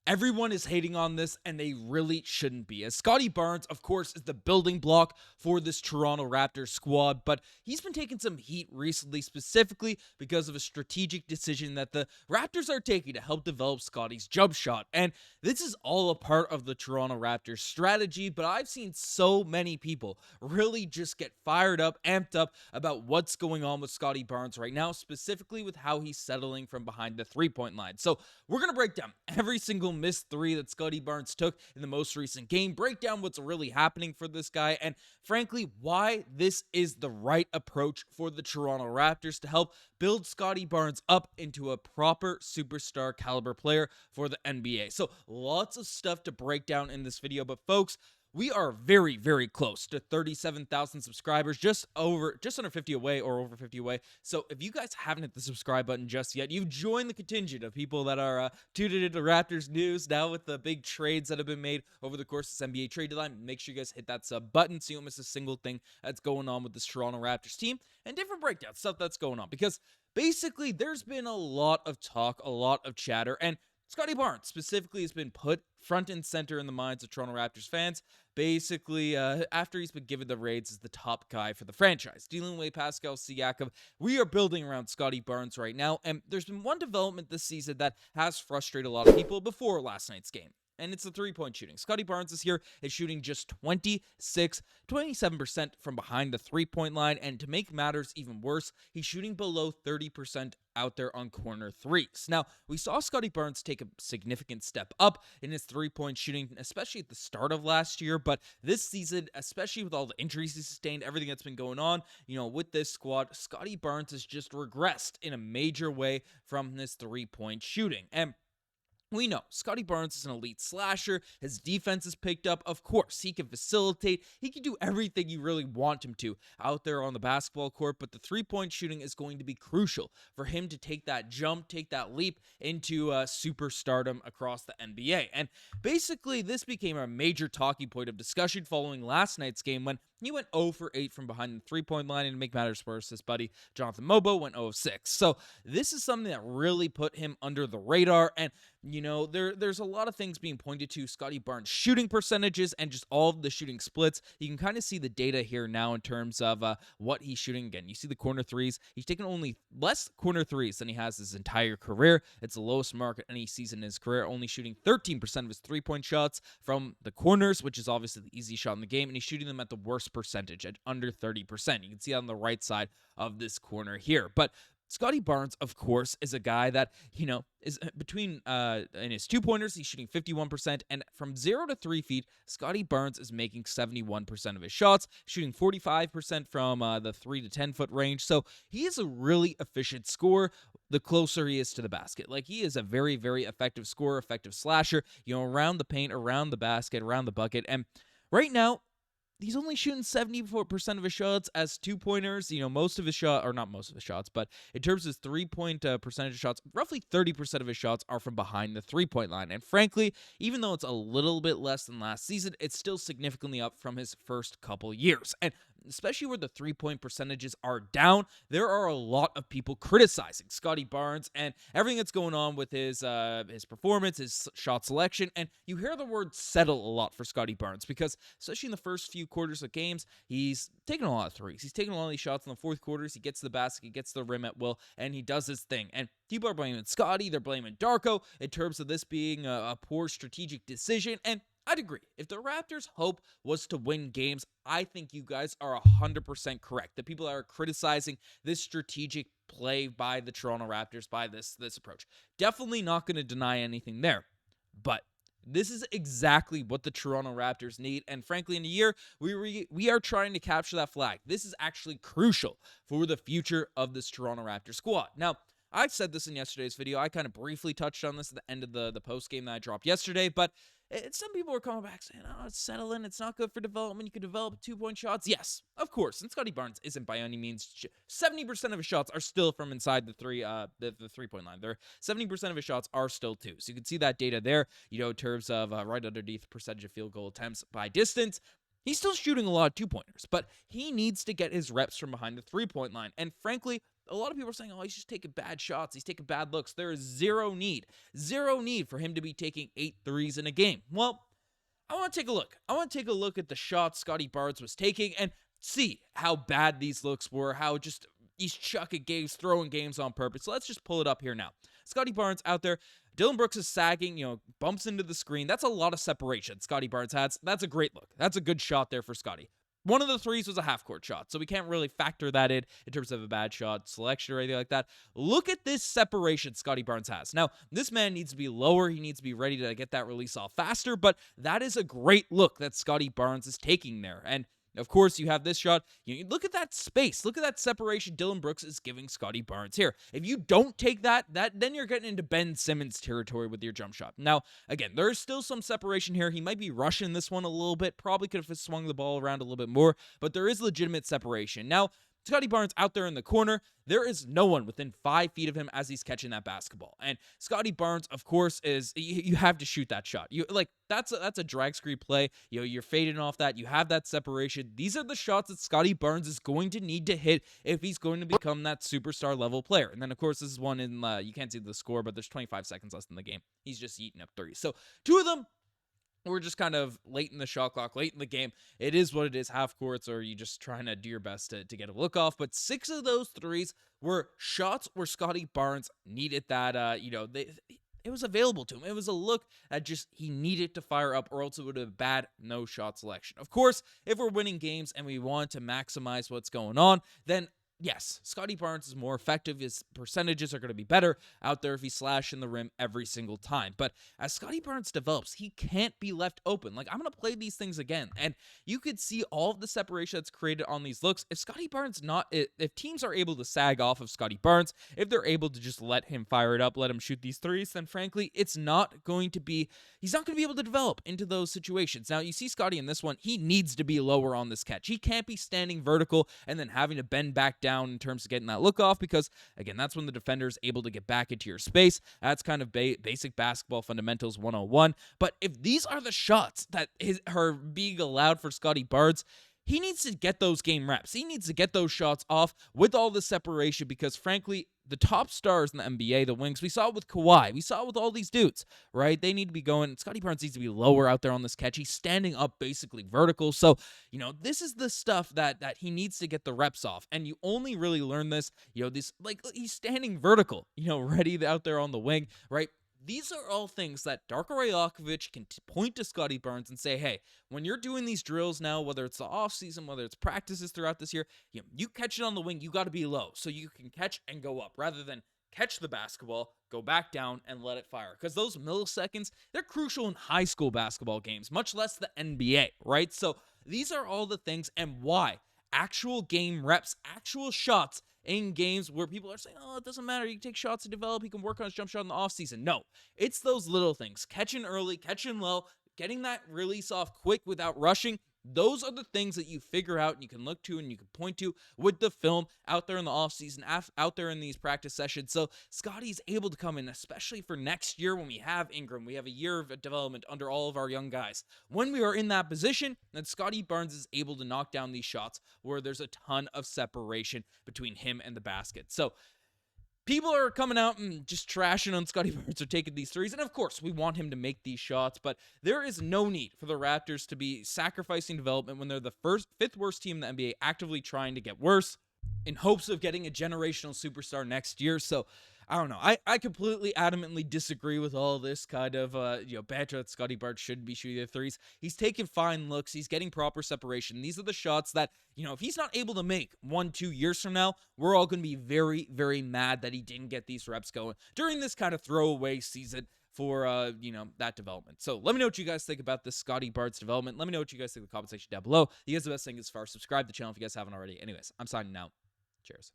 Everyone is hating on this, and they really shouldn't be. As Scottie Barnes, of course, is the building block for this Toronto Raptors squad, but he's been taking some heat recently, specifically because of a strategic decision that the Raptors are taking to help develop Scottie's jump shot. And this is all a part of the Toronto Raptors strategy, but I've seen so many people really just get fired up, amped up about what's going on with Scottie Barnes right now, specifically with how he's settling from behind the three-point line. So we're going to break down every single missed three that Scottie Barnes took in the most recent game, break down what's really happening for this guy, and frankly, why this is the right approach for the Toronto Raptors to help build Scottie Barnes up into a proper superstar caliber player for the NBA. So lots of stuff to break down in this video, but folks, we are very, very close to 37,000 subscribers, just under 50 away or over 50 away. So if you guys haven't hit the subscribe button just yet, you've joined the contingent of people that are tuned into Raptors news now with the big trades that have been made over the course of this NBA trade deadline. Make sure you guys hit that sub button so you don't miss a single thing that's going on with this Toronto Raptors team and different breakdowns, stuff that's going on. Because basically, there's been a lot of talk, a lot of chatter, and Scottie Barnes specifically has been put front and center in the minds of Toronto Raptors fans, basically after he's been given the reins as the top guy for the franchise. Dealing with Pascal Siakam, we are building around Scottie Barnes right now, and there's been one development this season that has frustrated a lot of people before last night's game. And it's the three-point shooting. Scottie Barnes this year is shooting just 27% from behind the three-point line. And to make matters even worse, he's shooting below 30% out there on corner threes. Now, we saw Scottie Barnes take a significant step up in his three-point shooting, especially at the start of last year. But this season, especially with all the injuries he sustained, everything that's been going on, with this squad, Scottie Barnes has just regressed in a major way from this three-point shooting. And we know Scottie Barnes is an elite slasher. His defense is picked up. Of course, he can facilitate. He can do everything you really want him to out there on the basketball court, but the three-point shooting is going to be crucial for him to take that jump, take that leap into superstardom across the NBA. And basically, this became a major talking point of discussion following last night's game when he went 0 for 8 from behind the three-point line, and to make matters worse, his buddy Jonathan Mobo went 0 of 6. So this is something that really put him under the radar, and there's a lot of things being pointed to Scottie Barnes' shooting percentages and just all of the shooting splits. You can kind of see the data here now in terms of what he's shooting. Again, you see the corner threes. He's taken only less corner threes than he has his entire career. It's the lowest mark at any season in his career, only shooting 13% of his three-point shots from the corners, which is obviously the easy shot in the game, and he's shooting them at the worst percentage at under 30%. You can see on the right side of this corner here. But Scottie Barnes, of course, is a guy that, is between, in his two-pointers, he's shooting 51%, and from 0 to 3 feet, Scottie Barnes is making 71% of his shots, shooting 45% from the 3 to 10-foot range, so he is a really efficient scorer the closer he is to the basket. Like, he is a very, very effective scorer, effective slasher, around the paint, around the basket, around the bucket, and right now, he's only shooting 74% of his shots as two-pointers. Most of his shots, or not most of his shots, but in terms of his three-point percentage of shots, roughly 30% of his shots are from behind the three-point line. And frankly, even though it's a little bit less than last season, it's still significantly up from his first couple years. And especially where the three-point percentages are down, there are a lot of people criticizing Scottie Barnes and everything that's going on with his performance, his shot selection, and you hear the word settle a lot for Scottie Barnes because, especially in the first few quarters of games, he's taking a lot of threes. He's taking a lot of these shots in the fourth quarters. He gets to the basket, he gets to the rim at will, and he does his thing. And people are blaming Scottie, they're blaming Darko in terms of this being a poor strategic decision, and I'd agree. If the Raptors' hope was to win games, I think you guys are 100% correct. The people that are criticizing this strategic play by the Toronto Raptors, by this approach. Definitely not going to deny anything there. But this is exactly what the Toronto Raptors need, and frankly, in a year, we are trying to capture that flag. This is actually crucial for the future of this Toronto Raptors squad. Now, I said this in yesterday's video. I kind of briefly touched on this at the end of the post game that I dropped yesterday, but some people are coming back saying, it's settling, it's not good for development, you can develop two-point shots. Yes, of course, and Scottie Barnes isn't by any means, 70% of his shots are still from inside the three-point line. 70% of his shots are still two, so you can see that data there, in terms of right underneath percentage of field goal attempts by distance. He's still shooting a lot of two-pointers, but he needs to get his reps from behind the three-point line, and frankly, a lot of people are saying, oh, he's just taking bad shots. He's taking bad looks. There is zero need for him to be taking 8 threes in a game. Well, I want to take a look. I want to take a look at the shots Scottie Barnes was taking and see how bad these looks were, how just he's chucking games, throwing games on purpose. So let's just pull it up here now. Scottie Barnes out there. Dillon Brooks is sagging, bumps into the screen. That's a lot of separation Scottie Barnes has. That's a great look. That's a good shot there for Scottie. One of the threes was a half-court shot, so we can't really factor that in terms of a bad shot selection or anything like that. Look at this separation Scottie Barnes has. Now, this man needs to be lower. He needs to be ready to get that release off faster, but that is a great look that Scottie Barnes is taking there. And of course, you have this shot. You look at that space. Look at that separation Dillon Brooks is giving Scottie Barnes here. If you don't take that, then you're getting into Ben Simmons territory with your jump shot. Now, again, there's still some separation here. He might be rushing this one a little bit. Probably could have swung the ball around a little bit more, but there is legitimate separation. Now, Scottie Barnes out there in the corner, there is no one within 5 feet of him as he's catching that basketball. And Scottie Barnes, of course, you have to shoot that shot. That's a drag screen play. You're fading off that. You have that separation. These are the shots that Scottie Barnes is going to need to hit if he's going to become that superstar level player. And then, of course, this is one in, you can't see the score, but there's 25 seconds left in the game. He's just eating up threes. So 2 of them, we're just kind of late in the shot clock, late in the game. It is what it is, half courts, or you just trying to do your best to get a look off. But 6 of those threes were shots where Scottie Barnes needed that, it was available to him. It was a look that just he needed to fire up, or else it would have been bad no shot selection. Of course, if we're winning games and we want to maximize what's going on, then yes, Scottie Barnes is more effective. His percentages are going to be better out there if he's slashing the rim every single time. But as Scottie Barnes develops, he can't be left open. Like, I'm going to play these things again, and you could see all of the separation that's created on these looks. If Scottie Barnes if teams are able to sag off of Scottie Barnes, if they're able to just let him fire it up, let him shoot these threes, then frankly, he's not going to be able to develop into those situations. Now, you see Scottie in this one, he needs to be lower on this catch. He can't be standing vertical and then having to bend back down in terms of getting that look off, because again, that's when the defender is able to get back into your space. That's kind of basic basketball fundamentals 101. But if these are the shots that are being allowed for Scottie Barnes, he needs to get those game reps. He needs to get those shots off with all the separation, because frankly, the top stars in the NBA, the wings, we saw it with Kawhi. We saw it with all these dudes, right? They need to be going. Scottie Barnes needs to be lower out there on this catch. He's standing up basically vertical. So, this is the stuff that he needs to get the reps off. And you only really learn this, he's standing vertical, ready out there on the wing, right? These are all things that Darko Rajaković can point to Scottie Barnes and say, hey, when you're doing these drills now, whether it's the offseason, whether it's practices throughout this year, you catch it on the wing, you got to be low so you can catch and go up rather than catch the basketball, go back down, and let it fire. Because those milliseconds, they're crucial in high school basketball games, much less the NBA, right? So these are all the things, and why actual game reps, actual shots in games where people are saying, oh, it doesn't matter, you can take shots to develop, he can work on his jump shot in the offseason. No, it's those little things. Catching early, catching low, getting that release off quick without rushing. Those are the things that you figure out and you can look to and you can point to with the film out there in the offseason, out there in these practice sessions. So Scottie's able to come in, especially for next year when we have Ingram. We have a year of development under all of our young guys. When we are in that position, then Scottie Barnes is able to knock down these shots where there's a ton of separation between him and the basket. So people are coming out and just trashing on Scottie Barnes or taking these threes. And of course, we want him to make these shots, but there is no need for the Raptors to be sacrificing development when they're the fifth worst team in the NBA, actively trying to get worse in hopes of getting a generational superstar next year. So I don't know. I completely adamantly disagree with all this kind of banter that Scottie Barnes shouldn't be shooting the threes. He's taking fine looks. He's getting proper separation. These are the shots that, if he's not able to make 1-2 years from now, we're all going to be very, very mad that he didn't get these reps going during this kind of throwaway season for, that development. So let me know what you guys think about this Scottie Barnes development. Let me know what you guys think in the comment section down below. You guys, the best thing is subscribe to the channel if you guys haven't already. Anyways, I'm signing out. Cheers.